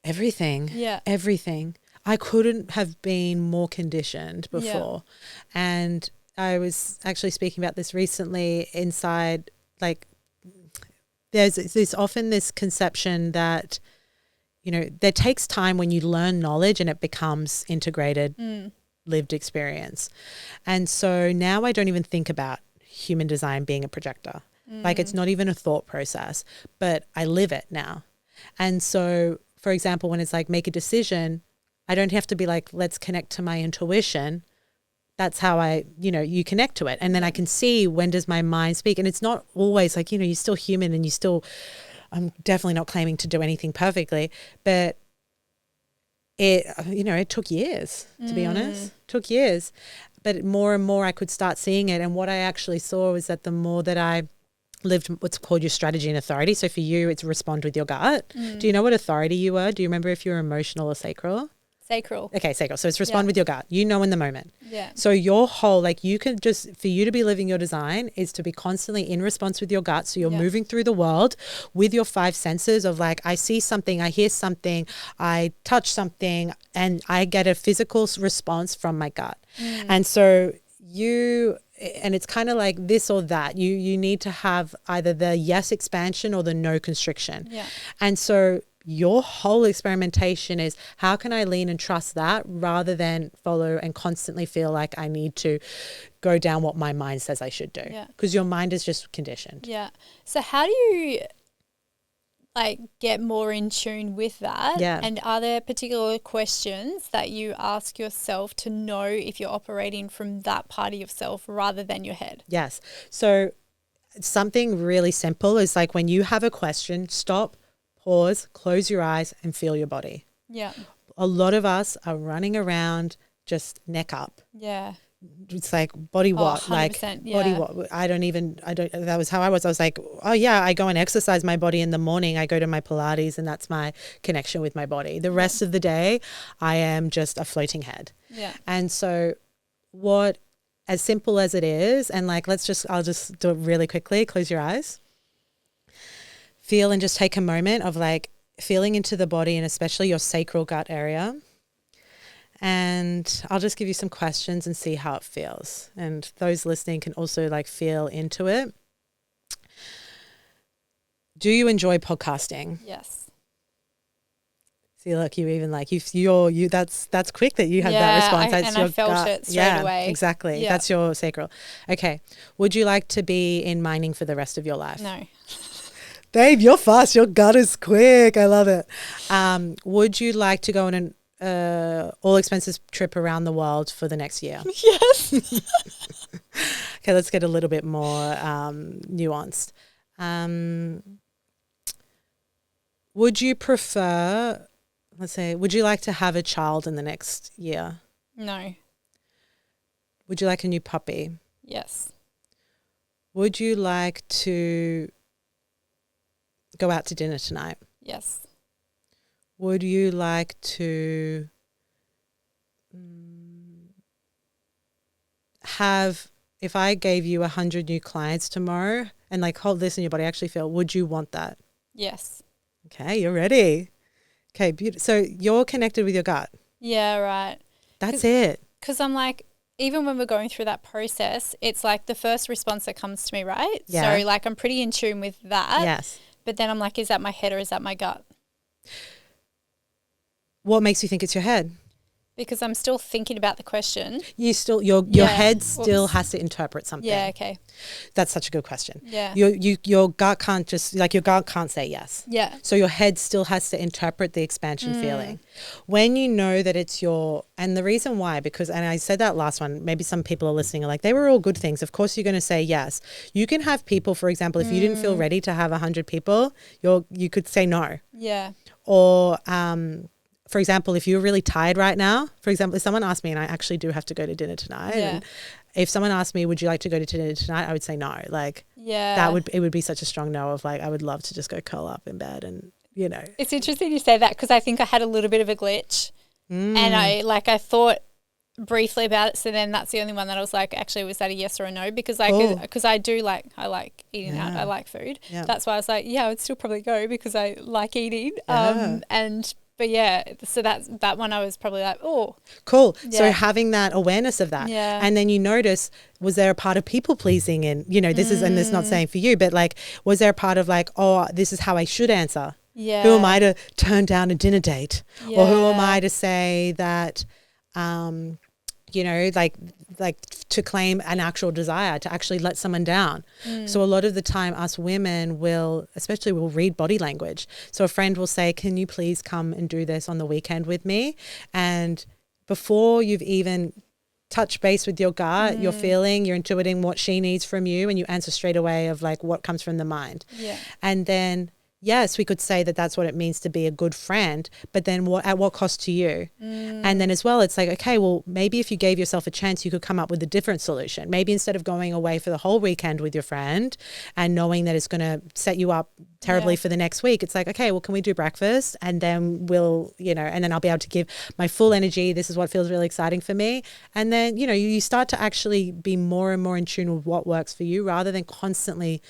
Everything. Yeah. Everything. I couldn't have been more conditioned before. And I was actually speaking about this recently inside, like there's often this conception that, there takes time when you learn knowledge and it becomes integrated lived experience. And so now I don't even think about human design being a projector. Like it's not even a thought process, but I live it now. And so, for example, when it's like make a decision, I don't have to be like, let's connect to my intuition. That's how you connect to it. And then I can see when does my mind speak. And it's not always like, you're still human and I'm definitely not claiming to do anything perfectly, but it took years, to be honest. It took years. But more and more I could start seeing it. And what I actually saw was that the more that I lived what's called your strategy and authority. So for you, it's respond with your gut. Do you know what authority you were? Do you remember if you were emotional or sacral? Sacral. Okay, sacral. So it's respond with your gut. In the moment. Yeah. So your whole, like you can just, for you to be living your design is to be constantly in response with your gut. So you're moving through the world with your five senses of like, I see something, I hear something, I touch something, and I get a physical response from my gut. And so and it's kind of like this or that. You need to have either the yes expansion or the no constriction. Yeah. And so your whole experimentation is how can I lean and trust that rather than follow and constantly feel like I need to go down what my mind says I should do. Because your mind is just conditioned. Yeah. So how do you like get more in tune with that? Yeah. And are there particular questions that you ask yourself to know if you're operating from that part of yourself rather than your head? Yes. So something really simple is like when you have a question, stop, pause, close your eyes and feel your body. Yeah. A lot of us are running around just neck up. Yeah. It's like body what? Like body what? I don't, that was how I was. I was like, oh yeah, I go and exercise my body in the morning. I go to my Pilates and that's my connection with my body. The rest of the day, I am just a floating head. Yeah. And so as simple as it is, and like, I'll just do it really quickly. Close your eyes. Feel and just take a moment of like feeling into the body and especially your sacral gut area. And I'll just give you some questions and see how it feels. And those listening can also like feel into it. Do you enjoy podcasting? Yes. See, look, you even like you. That's quick that you had that response. That's I felt it straight away. Exactly. Yeah. That's your sacral. Okay. Would you like to be in mining for the rest of your life? No. Babe, you're fast. Your gut is quick. I love it. Would you like to go on an all expenses trip around the world for the next year? Yes. Okay, let's get a little bit more nuanced. Would you prefer, let's say, would you like to have a child in the next year? No. Would you like a new puppy? Yes. Would you like to go out to dinner tonight? Yes. Would you like to have, if I gave you 100 new clients tomorrow and like hold this in your body, actually feel, would you want that? Yes. Okay, you're ready. Okay, beautiful. So you're connected with your gut. Yeah, right. That's it. Because I'm like, even when we're going through that process, it's like the first response that comes to me, right? Yeah. So like I'm pretty in tune with that. Yes. But then I'm like, is that my head or is that my gut? What makes you think it's your head? Because I'm still thinking about the question. You still your head still has to interpret something. Yeah, okay. That's such a good question. Yeah. Your gut can't just like your gut can't say yes. Yeah. So your head still has to interpret the expansion feeling. When you know that it's your, and the reason why, because, and I said that last one, maybe some people are listening are like, they were all good things. Of course you're going to say yes. You can have people, for example, if you didn't feel ready to have 100 people, you could say no. Yeah. Or, for example, if you're really tired right now, for example, if someone asked me, and I actually do have to go to dinner tonight, and if someone asked me, would you like to go to dinner tonight? I would say no. Like, it would be such a strong no of like, I would love to just go curl up in bed and, you know. It's interesting you say that because I think I had a little bit of a glitch and I thought briefly about it. So then that's the only one that I was like, actually, was that a yes or a no? Because because I like eating out. I like food. Yeah. That's why I was like, yeah, I would still probably go because I like eating. But yeah, so that one I was probably like, oh. Cool. Yeah. So having that awareness of that. Yeah. And then you notice, was there a part of people pleasing? And, you know, this is, and this is not saying for you, but like, was there a part of like, oh, this is how I should answer? Yeah. Who am I to turn down a dinner date? Yeah. Or who am I to say that, you know, like to claim an actual desire, to actually let someone down. So a lot of the time us women will read body language. So a friend will say, can you please come and do this on the weekend with me? And before you've even touched base with your gut, you're feeling, you're intuiting what she needs from you, and you answer straight away of like what comes from the mind. Yeah. And then yes, we could say that that's what it means to be a good friend, but then at what cost to you? And then as well, it's like, okay, well, maybe if you gave yourself a chance, you could come up with a different solution. Maybe instead of going away for the whole weekend with your friend and knowing that it's going to set you up terribly for the next week, it's like, okay, well, can we do breakfast? And then we'll, you know, and then I'll be able to give my full energy. This is what feels really exciting for me. And then, you know, you start to actually be more and more in tune with what works for you rather than constantly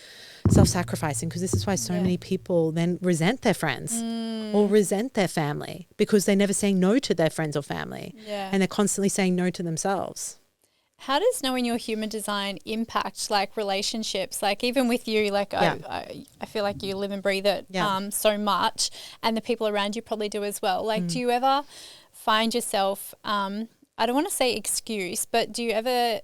self-sacrificing, because this is why so many people then resent their friends or resent their family because they're never saying no to their friends or family and they're constantly saying no to themselves. How does knowing your human design impact like relationships? Like even with you, like I feel like you live and breathe it so much, and the people around you probably do as well. Like do you ever find yourself, I don't want to say excuse, but do you ever...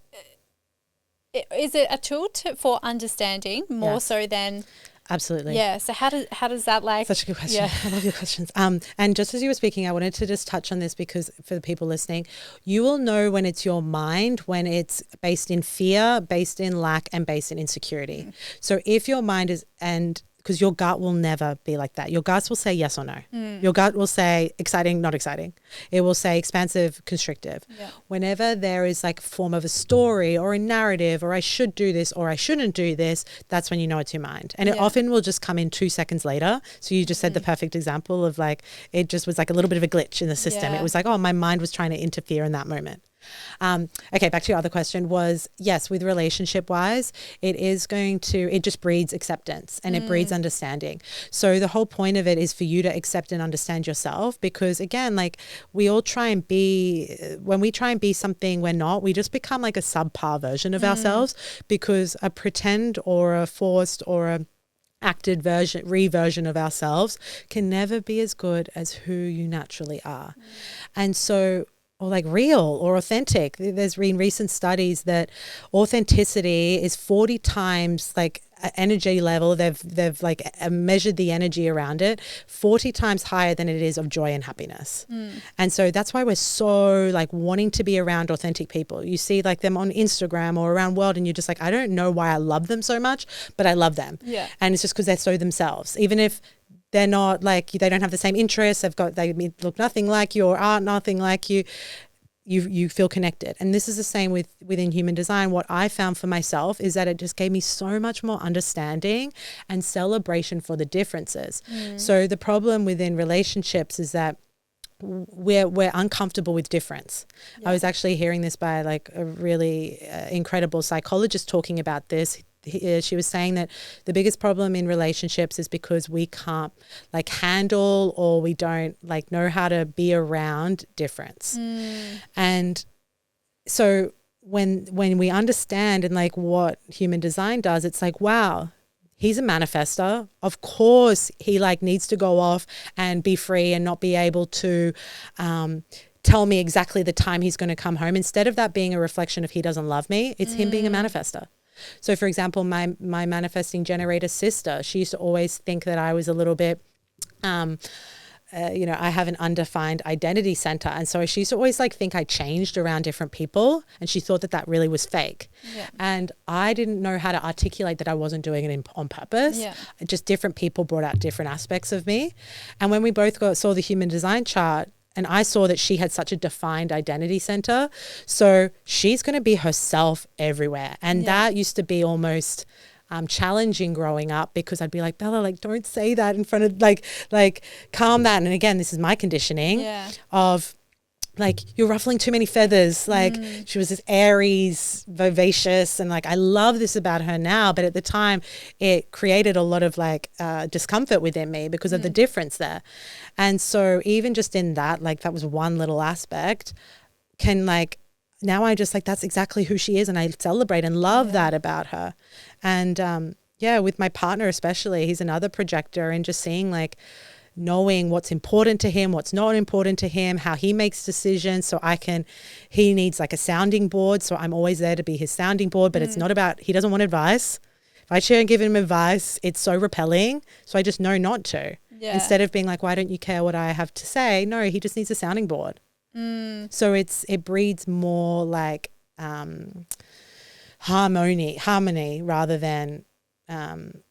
Is it a tool for understanding more so than... Absolutely. Yeah. So how does that like... Such a good question. I love your questions. And just as you were speaking, I wanted to just touch on this because for the people listening, you will know when it's your mind, when it's based in fear, based in lack, and based in insecurity. So if your mind is... because your gut will never be like that. Your guts will say yes or no. Your gut will say exciting, not exciting. It will say expansive, constrictive. Yeah. Whenever there is like a form of a story or a narrative or I should do this or I shouldn't do this, that's when you know it's your mind. And it often will just come in 2 seconds later. So you just said the perfect example of like, it just was like a little bit of a glitch in the system. It was like, oh, my mind was trying to interfere in that moment. Okay, back to your other question was, yes, with relationship wise, it just breeds acceptance and it breeds understanding. So the whole point of it is for you to accept and understand yourself, because again, like we all when we try and be something we're not, we just become like a subpar version of ourselves, because a pretend or a forced or acted reversion of ourselves can never be as good as who you naturally are. And so, or like real or authentic. There's been recent studies that authenticity is 40 times like energy level. They've like measured the energy around it 40 times higher than it is of joy and happiness. And so that's why we're so like wanting to be around authentic people. You see like them on Instagram or around world and you're just like, I don't know why I love them so much, but I love them. Yeah. And it's just because they're so themselves. Even if they're not like, they don't have the same interests, they look nothing like you or aren't nothing like you. You feel connected. And this is the same within human design. What I found for myself is that it just gave me so much more understanding and celebration for the differences. So the problem within relationships is that we're uncomfortable with difference. I was actually hearing this by like a really incredible psychologist talking about this. She was saying that the biggest problem in relationships is because we can't like handle or we don't like know how to be around difference. And so when we understand and like what human design does, it's like, wow, he's a manifester. Of course he like needs to go off and be free and not be able to tell me exactly the time he's going to come home. Instead of that being a reflection of he doesn't love me, it's him being a manifester. So for example, my manifesting generator sister, she used to always think that I was a little bit, I have an undefined identity center. And so she used to always like think I changed around different people. And she thought that really was fake. Yeah. And I didn't know how to articulate that I wasn't doing it on purpose. Yeah. Just different people brought out different aspects of me. And when we both saw the human design chart, and I saw that she had such a defined identity center. So she's going to be herself everywhere. And that used to be almost challenging growing up because I'd be like, Bella, like, don't say that in front of like calm that. And again, this is my conditioning of like, you're ruffling too many feathers. Like she was this Aries, vivacious. And like, I love this about her now. But at the time it created a lot of like discomfort within me because of the difference there. And so even just in that, like that was one little aspect can like, now I just like, that's exactly who she is. And I celebrate and love that about her. And with my partner, especially, he's another projector, and just seeing like, knowing what's important to him, what's not important to him, how he makes decisions. So he needs like a sounding board. So I'm always there to be his sounding board, but it's not about, he doesn't want advice. If I shouldn't give him advice, it's so repelling. So I just know not to. Yeah. Instead of being like, why don't you care what I have to say? No, he just needs a sounding board. So it breeds more like harmony rather than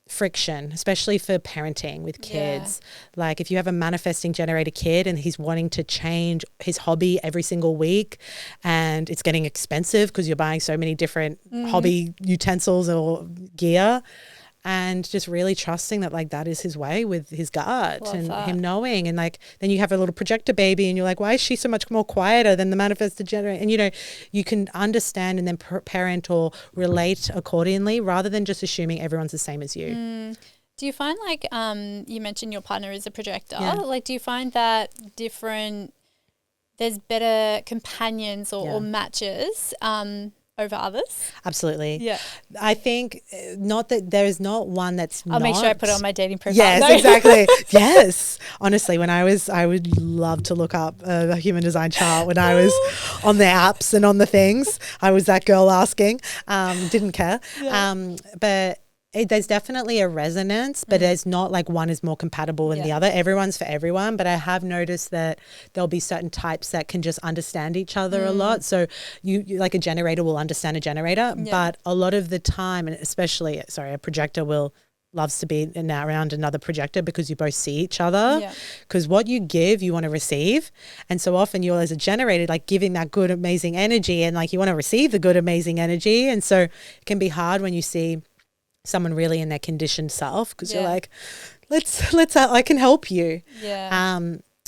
friction, especially for parenting with kids. Like if you have a manifesting generator kid and he's wanting to change his hobby every single week and it's getting expensive because you're buying so many different hobby utensils or gear, and just really trusting that like that is his way with his gut. Love and that. Him knowing. And like then you have a little projector baby and you're like, why is she so much more quieter than the manifested generator? And you can understand and then parent or relate accordingly rather than just assuming everyone's the same as you. Do you find like you mentioned your partner is a projector, like do you find that there's better companions or matches over others? Absolutely. Yeah. I think not that there is not one that's I'll make sure I put it on my dating profile. Yes, exactly. Yes. Honestly, I would love to look up the human design chart when I was on the apps and on the things. I was that girl asking, didn't care. Yeah. But there's definitely a resonance, but there's not like one is more compatible than the other. Everyone's for everyone. But I have noticed that there'll be certain types that can just understand each other a lot. So you like a generator will understand a generator, but a lot of the time, and especially, a projector loves to be around another projector because you both see each other. Because what you give, you want to receive. And so often you're as a generator, like giving that good, amazing energy, and like you want to receive the good, amazing energy. And so it can be hard when you see someone really in their conditioned self because you're like, let's I can help you.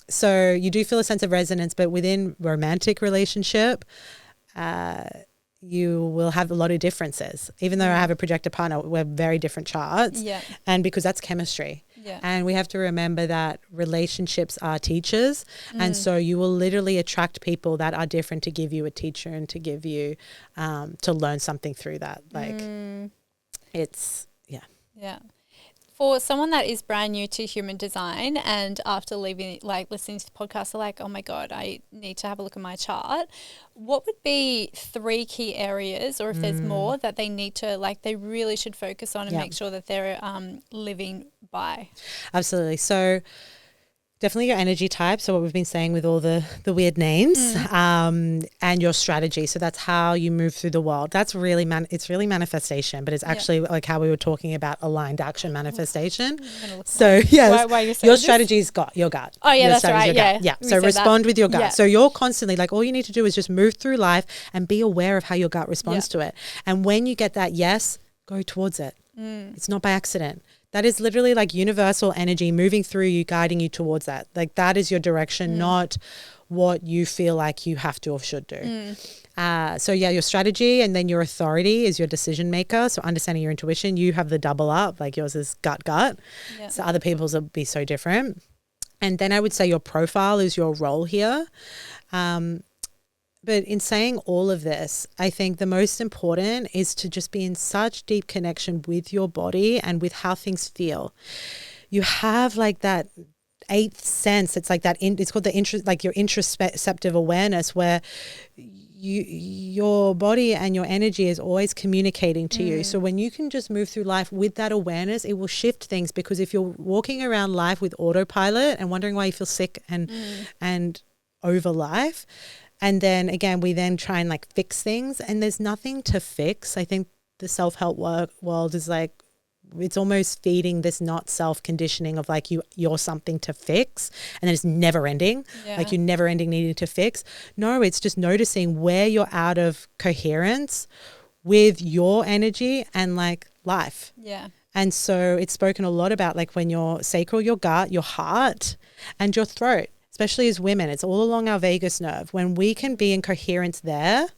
So you do feel a sense of resonance, but within romantic relationship, you will have a lot of differences. Even though I have a projector partner, we're very different charts. And because that's chemistry. And we have to remember that relationships are teachers. And so you will literally attract people that are different to give you a teacher and to give you, to learn something through that. Like, it's, For someone that is brand new to human design and after listening to the podcast, they're like, oh my God, I need to have a look at my chart. What would be 3 key areas, or if there's more, that they need to, they really should focus on and make sure that they're living by? Absolutely. So definitely your energy type. So what we've been saying with all the weird names, and your strategy. So that's how you move through the world. That's really, it's really manifestation, but it's actually like how we were talking about aligned action manifestation. So yes, why your strategy's got your gut. Oh yeah, your that's right. Yeah. Yeah. So respond with your gut. Yeah. So you're constantly all you need to do is just move through life and be aware of how your gut responds to it. And when you get that yes, go towards it. It's not by accident. That is literally universal energy moving through you, guiding you towards that. That is your direction, not what you feel like you have to or should do. So your strategy, and then your authority is your decision maker. So understanding your intuition, you have the double up, yours is gut. Yeah. So other people's will be so different. And then I would say your profile is your role here. But in saying all of this, I think the most important is to just be in such deep connection with your body and with how things feel. You have that 8th sense. It's it's called your introspective awareness, where your body and your energy is always communicating to you. So when you can just move through life with that awareness, it will shift things, because if you're walking around life with autopilot and wondering why you feel sick and over life, and then again, we then try and fix things, and there's nothing to fix. I think the self-help world is it's almost feeding this not self-conditioning of you're something to fix, and then it's never ending, you're never ending needing to fix. No, it's just noticing where you're out of coherence with your energy and life. Yeah. And so it's spoken a lot about when your sacral, your gut, your heart, and your throat. Especially as women, it's all along our vagus nerve. When we can be in coherence there,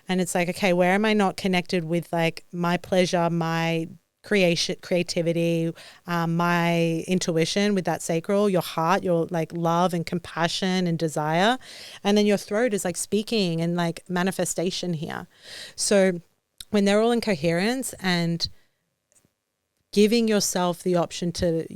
and it's okay, where am I not connected with my pleasure, my creativity, my intuition with that sacral, your heart, your love and compassion and desire. And then your throat is speaking and manifestation here. So when they're all in coherence and giving yourself the option to,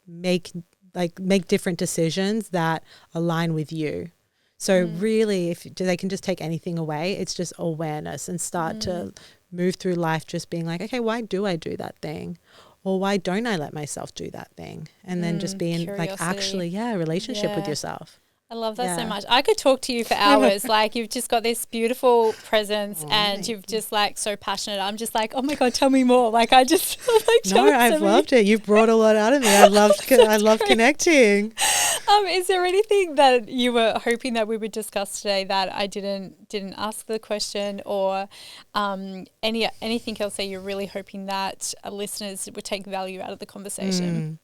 make different decisions that align with you. So really, if they can just take anything away, it's just awareness, and start to move through life just being okay, why do I do that thing? Or why don't I let myself do that thing? And then just being relationship with yourself. I love that so much. I could talk to you for hours. You've just got this beautiful presence, and you've just so passionate. I'm just oh my God, tell me more. I've loved it. You've brought a lot out of me. I love connecting. Is there anything that you were hoping that we would discuss today that I didn't ask the question, or anything else that you're really hoping that listeners would take value out of the conversation?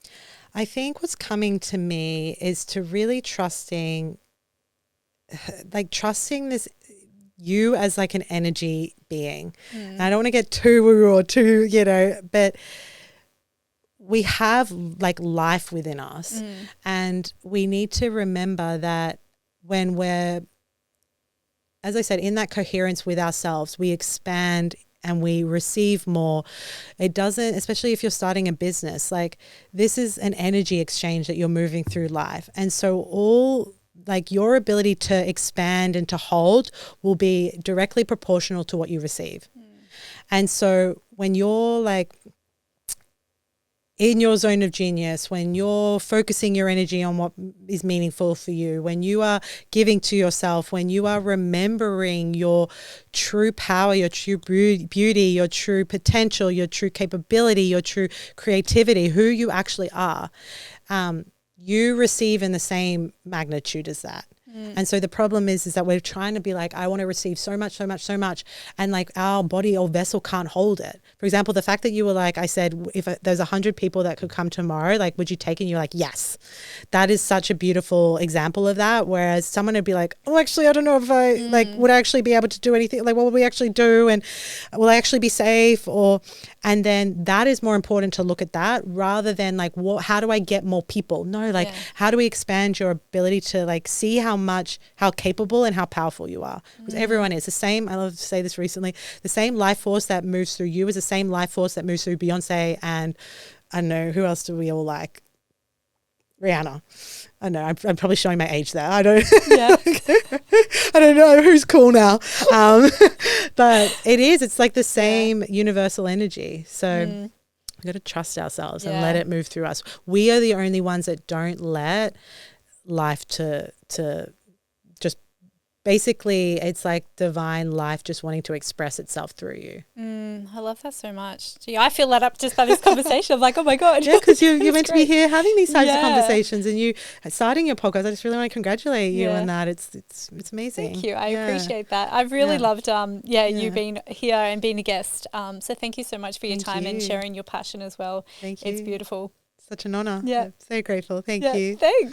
I think what's coming to me is to really trusting this you as an energy being. And I don't want to get too woo or too, but we have life within us, and we need to remember that when we're, as I said, in that coherence with ourselves, we expand and we receive more. It doesn't, especially if you're starting a business, this is an energy exchange that you're moving through life. And so all your ability to expand and to hold will be directly proportional to what you receive. And so when you're in your zone of genius, when you're focusing your energy on what is meaningful for you, when you are giving to yourself, when you are remembering your true power, your true beauty, your true potential, your true capability, your true creativity, who you actually are, you receive in the same magnitude as that. And so the problem is that we're trying to be I want to receive so much, so much, so much. And our body or vessel can't hold it. For example, the fact that you were I said, if there's 100 people that could come tomorrow, would you take it? And you're yes. That is such a beautiful example of that. Whereas someone would be oh, actually, I don't know if I would I actually be able to do anything? What will we actually do? And will I actually be safe? And then that is more important to look at that rather than how do I get more people? No, how do we expand your ability to see how capable and how powerful you are? Because everyone is the same. I love to say this recently. The same life force that moves through you is the same life force that moves through Beyonce and I know, who else do we all like? Rihanna. I know, I'm probably showing my age there. I don't I don't know who's cool now. But it's like the same universal energy. So we've got to trust ourselves and let it move through us. We are the only ones that don't let life to just basically, it's like divine life just wanting to express itself through you. I love that so much. Gee, I feel that up just by this conversation. I'm like, oh my God. Yeah, because you're meant to be here having these types of conversations, and you starting your podcast. I just really want to congratulate you on that. It's amazing. Thank you. I appreciate that. I've really loved you being here and being a guest. So thank you so much for your time and sharing your passion as well. Thank you. It's beautiful. Such an honor. Yeah. I'm so grateful. Thank you. Thanks.